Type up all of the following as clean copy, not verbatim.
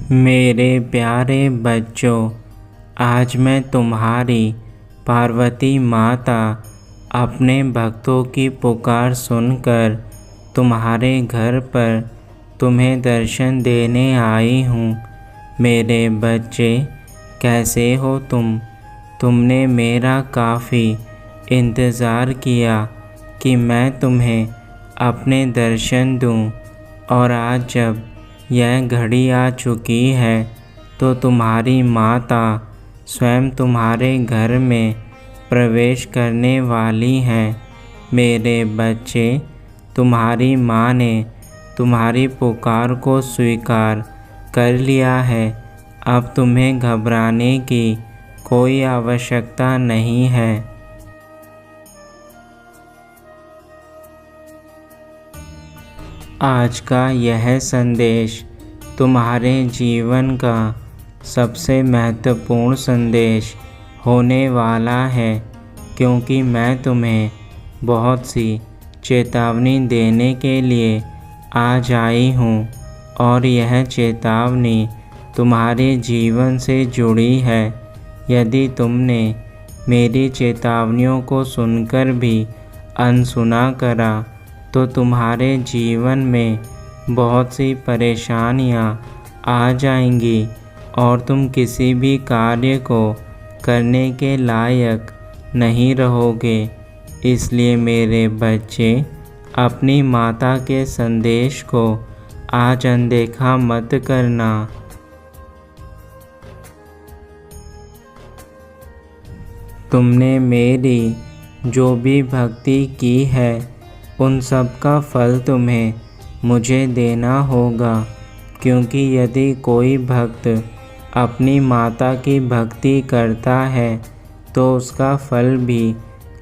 मेरे प्यारे बच्चों, आज मैं तुम्हारी पार्वती माता अपने भक्तों की पुकार सुनकर तुम्हारे घर पर तुम्हें दर्शन देने आई हूँ। मेरे बच्चे, कैसे हो तुम? तुमने मेरा काफ़ी इंतज़ार किया कि मैं तुम्हें अपने दर्शन दूँ, और आज जब यह घड़ी आ चुकी है तो तुम्हारी माता स्वयं तुम्हारे घर में प्रवेश करने वाली हैं। मेरे बच्चे, तुम्हारी माँ ने तुम्हारी पुकार को स्वीकार कर लिया है। अब तुम्हें घबराने की कोई आवश्यकता नहीं है। आज का यह संदेश तुम्हारे जीवन का सबसे महत्वपूर्ण संदेश होने वाला है, क्योंकि मैं तुम्हें बहुत सी चेतावनी देने के लिए आज आई हूँ, और यह चेतावनी तुम्हारे जीवन से जुड़ी है। यदि तुमने मेरी चेतावनियों को सुनकर भी अनसुना करा तो तुम्हारे जीवन में बहुत सी परेशानियां आ जाएंगी और तुम किसी भी कार्य को करने के लायक नहीं रहोगे। इसलिए मेरे बच्चे, अपनी माता के संदेश को आज अनदेखा मत करना। तुमने मेरी जो भी भक्ति की है उन सब का फल तुम्हें मुझे देना होगा, क्योंकि यदि कोई भक्त अपनी माता की भक्ति करता है तो उसका फल भी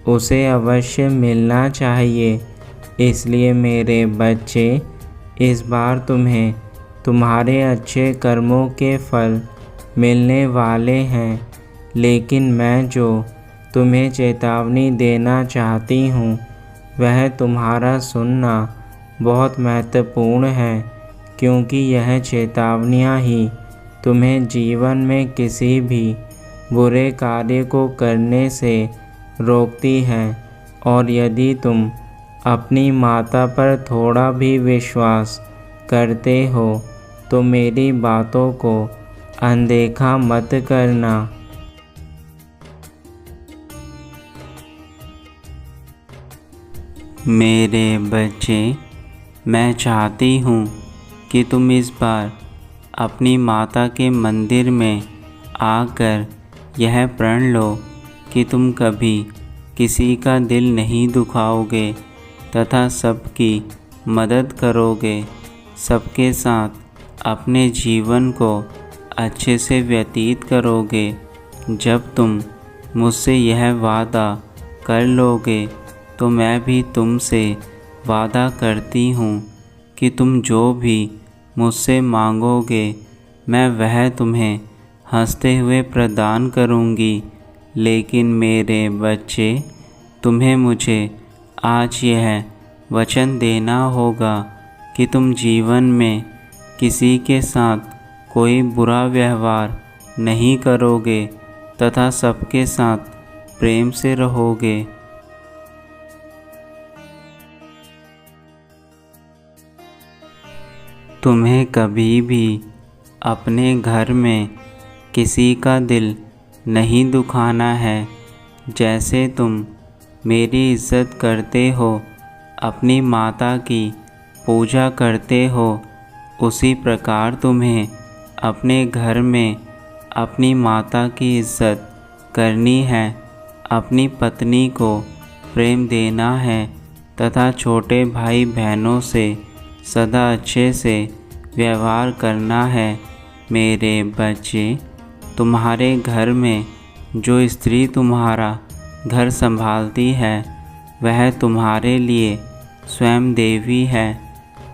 उसे अवश्य मिलना चाहिए। इसलिए मेरे बच्चे, इस बार तुम्हें तुम्हारे अच्छे कर्मों के फल मिलने वाले हैं, लेकिन मैं जो तुम्हें चेतावनी देना चाहती हूँ वह तुम्हारा सुनना बहुत महत्वपूर्ण है, क्योंकि यह चेतावनियाँ ही तुम्हें जीवन में किसी भी बुरे कार्य को करने से रोकती हैं। और यदि तुम अपनी माता पर थोड़ा भी विश्वास करते हो तो मेरी बातों को अनदेखा मत करना। मेरे बच्चे, मैं चाहती हूँ कि तुम इस बार अपनी माता के मंदिर में आकर यह प्रण लो कि तुम कभी किसी का दिल नहीं दुखाओगे तथा सबकी मदद करोगे, सबके साथ अपने जीवन को अच्छे से व्यतीत करोगे। जब तुम मुझसे यह वादा कर लोगे तो मैं भी तुमसे वादा करती हूँ कि तुम जो भी मुझसे मांगोगे मैं वह तुम्हें हंसते हुए प्रदान करूँगी। लेकिन मेरे बच्चे, तुम्हें मुझे आज यह वचन देना होगा कि तुम जीवन में किसी के साथ कोई बुरा व्यवहार नहीं करोगे तथा सबके साथ प्रेम से रहोगे। तुम्हें कभी भी अपने घर में किसी का दिल नहीं दुखाना है। जैसे तुम मेरी इज़्ज़त करते हो, अपनी माता की पूजा करते हो, उसी प्रकार तुम्हें अपने घर में अपनी माता की इज़्ज़त करनी है। अपनी पत्नी को प्रेम देना है तथा छोटे भाई बहनों से सदा अच्छे से व्यवहार करना है। मेरे बच्चे, तुम्हारे घर में जो स्त्री तुम्हारा घर संभालती है वह तुम्हारे लिए स्वयं देवी है,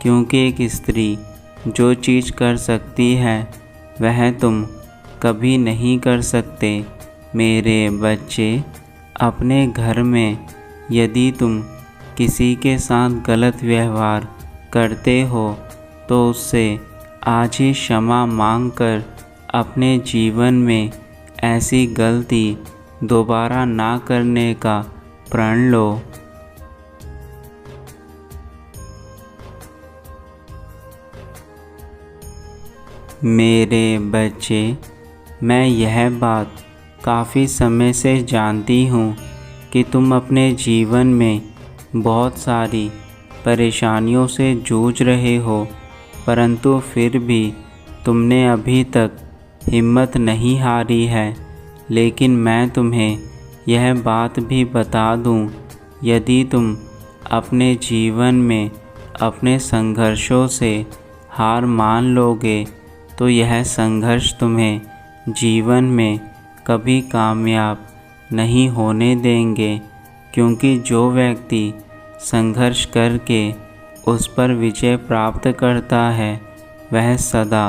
क्योंकि एक स्त्री जो चीज़ कर सकती है वह तुम कभी नहीं कर सकते। मेरे बच्चे, अपने घर में यदि तुम किसी के साथ गलत व्यवहार करते हो तो उससे आज ही क्षमा मांगकर अपने जीवन में ऐसी गलती दोबारा ना करने का प्रण लो। मेरे बच्चे, मैं यह बात काफ़ी समय से जानती हूँ कि तुम अपने जीवन में बहुत सारी परेशानियों से जूझ रहे हो, परंतु फिर भी तुमने अभी तक हिम्मत नहीं हारी है। लेकिन मैं तुम्हें यह बात भी बता दूँ, यदि तुम अपने जीवन में अपने संघर्षों से हार मान लोगे तो यह संघर्ष तुम्हें जीवन में कभी कामयाब नहीं होने देंगे, क्योंकि जो व्यक्ति संघर्ष करके उस पर विजय प्राप्त करता है वह सदा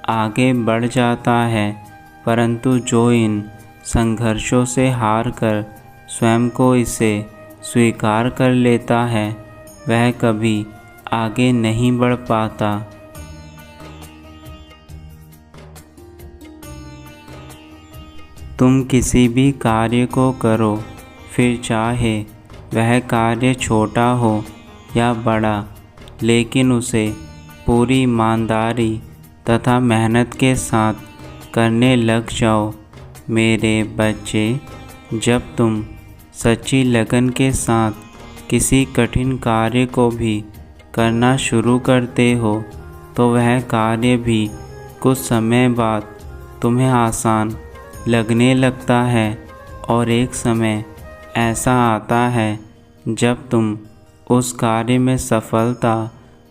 आगे बढ़ जाता है, परंतु जो इन संघर्षों से हार कर स्वयं को इसे स्वीकार कर लेता है वह कभी आगे नहीं बढ़ पाता। तुम किसी भी कार्य को करो, फिर चाहे वह कार्य छोटा हो या बड़ा, लेकिन उसे पूरी ईमानदारी तथा मेहनत के साथ करने लग जाओ। मेरे बच्चे, जब तुम सच्ची लगन के साथ किसी कठिन कार्य को भी करना शुरू करते हो तो वह कार्य भी कुछ समय बाद तुम्हें आसान लगने लगता है, और एक समय ऐसा आता है जब तुम उस कार्य में सफलता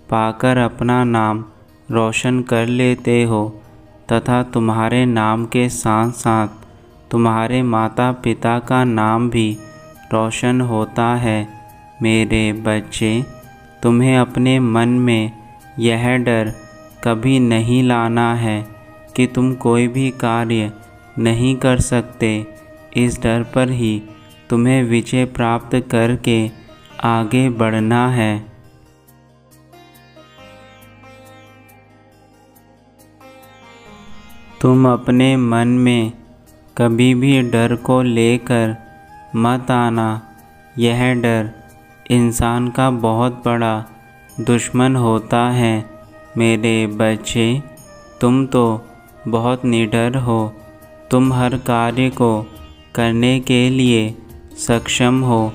पाकर अपना नाम रोशन कर लेते हो तथा तुम्हारे नाम के साथ साथ तुम्हारे माता पिता का नाम भी रोशन होता है। मेरे बच्चे, तुम्हें अपने मन में यह डर कभी नहीं लाना है कि तुम कोई भी कार्य नहीं कर सकते। इस डर पर ही तुम्हें विजय प्राप्त करके आगे बढ़ना है। तुम अपने मन में कभी भी डर को लेकर मत आना। यह डर इंसान का बहुत बड़ा दुश्मन होता है। मेरे बच्चे, तुम तो बहुत निडर हो। तुम हर कार्य को करने के लिए सक्षम हो।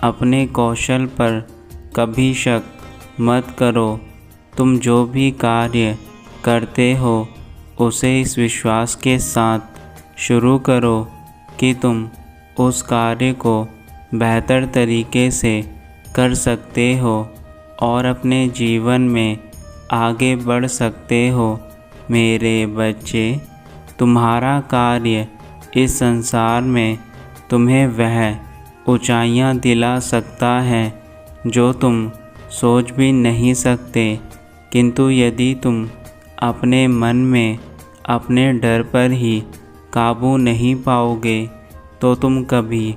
अपने कौशल पर कभी शक मत करो। तुम जो भी कार्य करते हो उसे इस विश्वास के साथ शुरू करो कि तुम उस कार्य को बेहतर तरीके से कर सकते हो और अपने जीवन में आगे बढ़ सकते हो। मेरे बच्चे, तुम्हारा कार्य इस संसार में तुम्हें वह ऊंचाइयां दिला सकता है जो तुम सोच भी नहीं सकते, किंतु यदि तुम अपने मन में अपने डर पर ही काबू नहीं पाओगे तो तुम कभी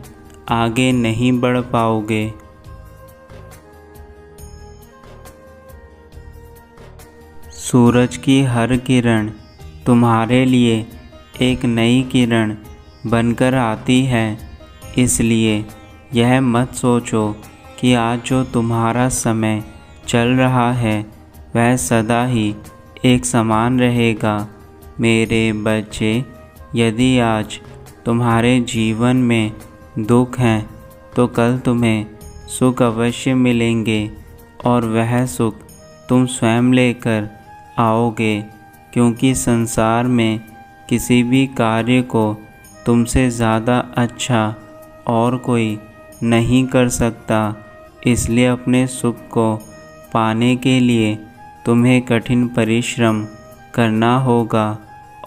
आगे नहीं बढ़ पाओगे। सूरज की हर किरण तुम्हारे लिए एक नई किरण बनकर आती है, इसलिए यह मत सोचो कि आज जो तुम्हारा समय चल रहा है वह सदा ही एक समान रहेगा। मेरे बच्चे, यदि आज तुम्हारे जीवन में दुख हैं तो कल तुम्हें सुख अवश्य मिलेंगे और वह सुख तुम स्वयं लेकर आओगे, क्योंकि संसार में किसी भी कार्य को तुमसे ज़्यादा अच्छा और कोई नहीं कर सकता। इसलिए अपने सुख को पाने के लिए तुम्हें कठिन परिश्रम करना होगा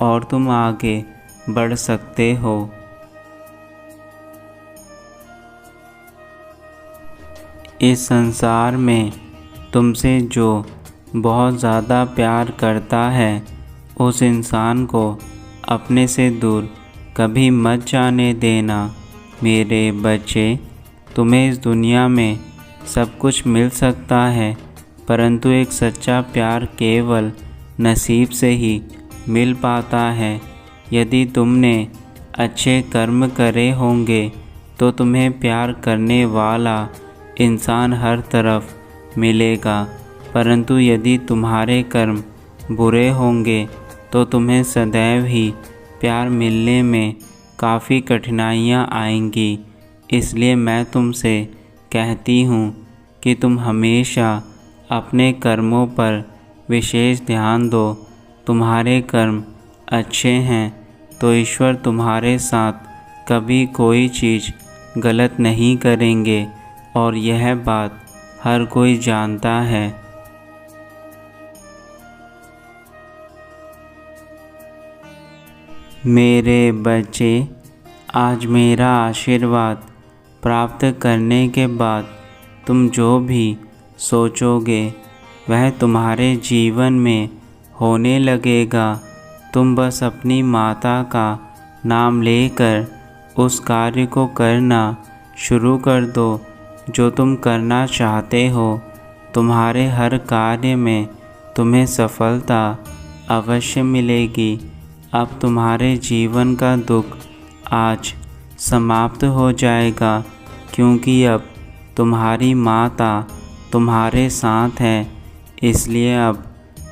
और तुम आगे बढ़ सकते हो। इस संसार में तुमसे जो बहुत ज़्यादा प्यार करता है उस इंसान को अपने से दूर कभी मत जाने देना। मेरे बच्चे, तुम्हें इस दुनिया में सब कुछ मिल सकता है, परंतु एक सच्चा प्यार केवल नसीब से ही मिल पाता है। यदि तुमने अच्छे कर्म करे होंगे तो तुम्हें प्यार करने वाला इंसान हर तरफ मिलेगा, परंतु यदि तुम्हारे कर्म बुरे होंगे तो तुम्हें सदैव ही प्यार मिलने में काफ़ी कठिनाइयाँ आएंगी। इसलिए मैं तुमसे कहती हूँ कि तुम हमेशा अपने कर्मों पर विशेष ध्यान दो। तुम्हारे कर्म अच्छे हैं तो ईश्वर तुम्हारे साथ कभी कोई चीज़ गलत नहीं करेंगे, और यह बात हर कोई जानता है। मेरे बच्चे, आज मेरा आशीर्वाद प्राप्त करने के बाद तुम जो भी सोचोगे वह तुम्हारे जीवन में होने लगेगा। तुम बस अपनी माता का नाम लेकर उस कार्य को करना शुरू कर दो जो तुम करना चाहते हो। तुम्हारे हर कार्य में तुम्हें सफलता अवश्य मिलेगी। अब तुम्हारे जीवन का दुख आज समाप्त हो जाएगा, क्योंकि अब तुम्हारी माता तुम्हारे साथ है। इसलिए अब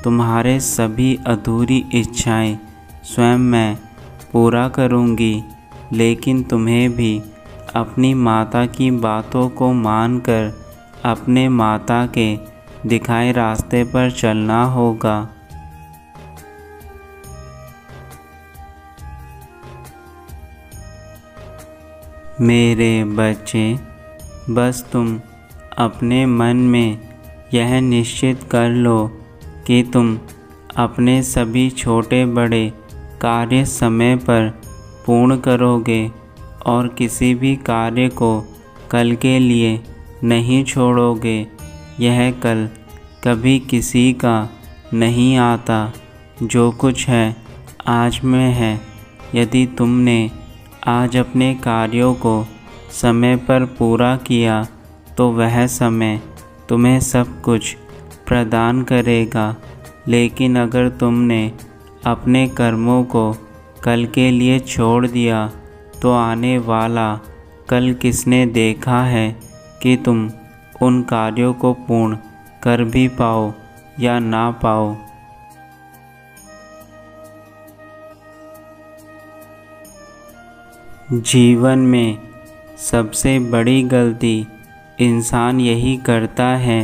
तुम्हारे सभी अधूरी इच्छाएं स्वयं मैं पूरा करूंगी। लेकिन तुम्हें भी अपनी माता की बातों को मानकर अपने माता के दिखाए रास्ते पर चलना होगा। मेरे बच्चे, बस तुम अपने मन में यह निश्चित कर लो कि तुम अपने सभी छोटे बड़े कार्य समय पर पूर्ण करोगे और किसी भी कार्य को कल के लिए नहीं छोड़ोगे। यह कल कभी किसी का नहीं आता। जो कुछ है आज में है। यदि तुमने आज अपने कार्यों को समय पर पूरा किया तो वह समय तुम्हें सब कुछ प्रदान करेगा। लेकिन अगर तुमने अपने कर्मों को कल के लिए छोड़ दिया तो आने वाला कल किसने देखा है कि तुम उन कार्यों को पूर्ण कर भी पाओ या ना पाओ। जीवन में सबसे बड़ी गलती इंसान यही करता है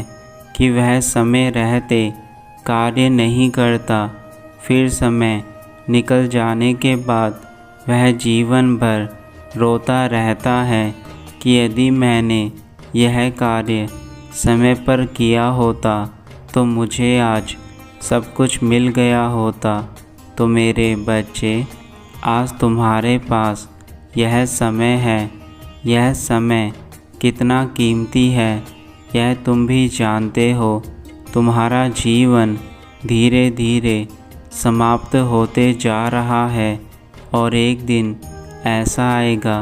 कि वह समय रहते कार्य नहीं करता। फिर समय निकल जाने के बाद वह जीवन भर रोता रहता है कि यदि मैंने यह कार्य समय पर किया होता तो मुझे आज सब कुछ मिल गया होता। तो मेरे बच्चे, आज तुम्हारे पास यह समय है। यह समय कितना कीमती है यह तुम भी जानते हो। तुम्हारा जीवन धीरे धीरे समाप्त होते जा रहा है और एक दिन ऐसा आएगा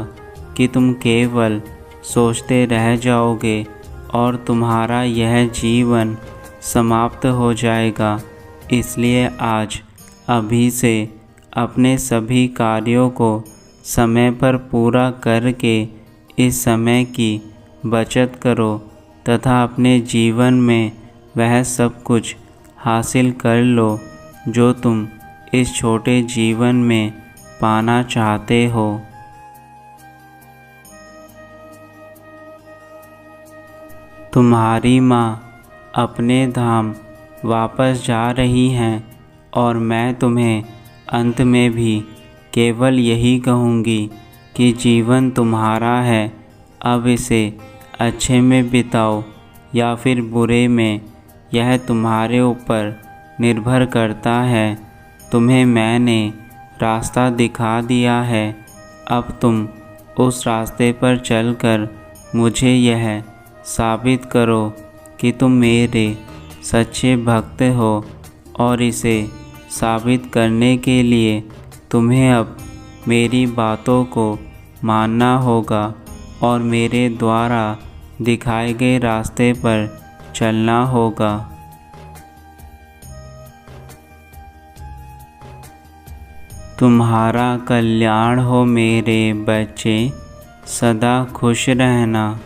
कि तुम केवल सोचते रह जाओगे और तुम्हारा यह जीवन समाप्त हो जाएगा। इसलिए आज अभी से अपने सभी कार्यों को समय पर पूरा करके इस समय की बचत करो तथा अपने जीवन में वह सब कुछ हासिल कर लो जो तुम इस छोटे जीवन में पाना चाहते हो। तुम्हारी माँ अपने धाम वापस जा रही हैं और मैं तुम्हें अंत में भी केवल यही कहूँगी कि जीवन तुम्हारा है। अब इसे अच्छे में बिताओ या फिर बुरे में, यह तुम्हारे ऊपर निर्भर करता है। तुम्हें मैंने रास्ता दिखा दिया है। अब तुम उस रास्ते पर चलकर मुझे यह साबित करो कि तुम मेरे सच्चे भक्त हो, और इसे साबित करने के लिए तुम्हें अब मेरी बातों को मानना होगा और मेरे द्वारा दिखाए गए रास्ते पर चलना होगा। तुम्हारा कल्याण हो मेरे बच्चे, सदा खुश रहना।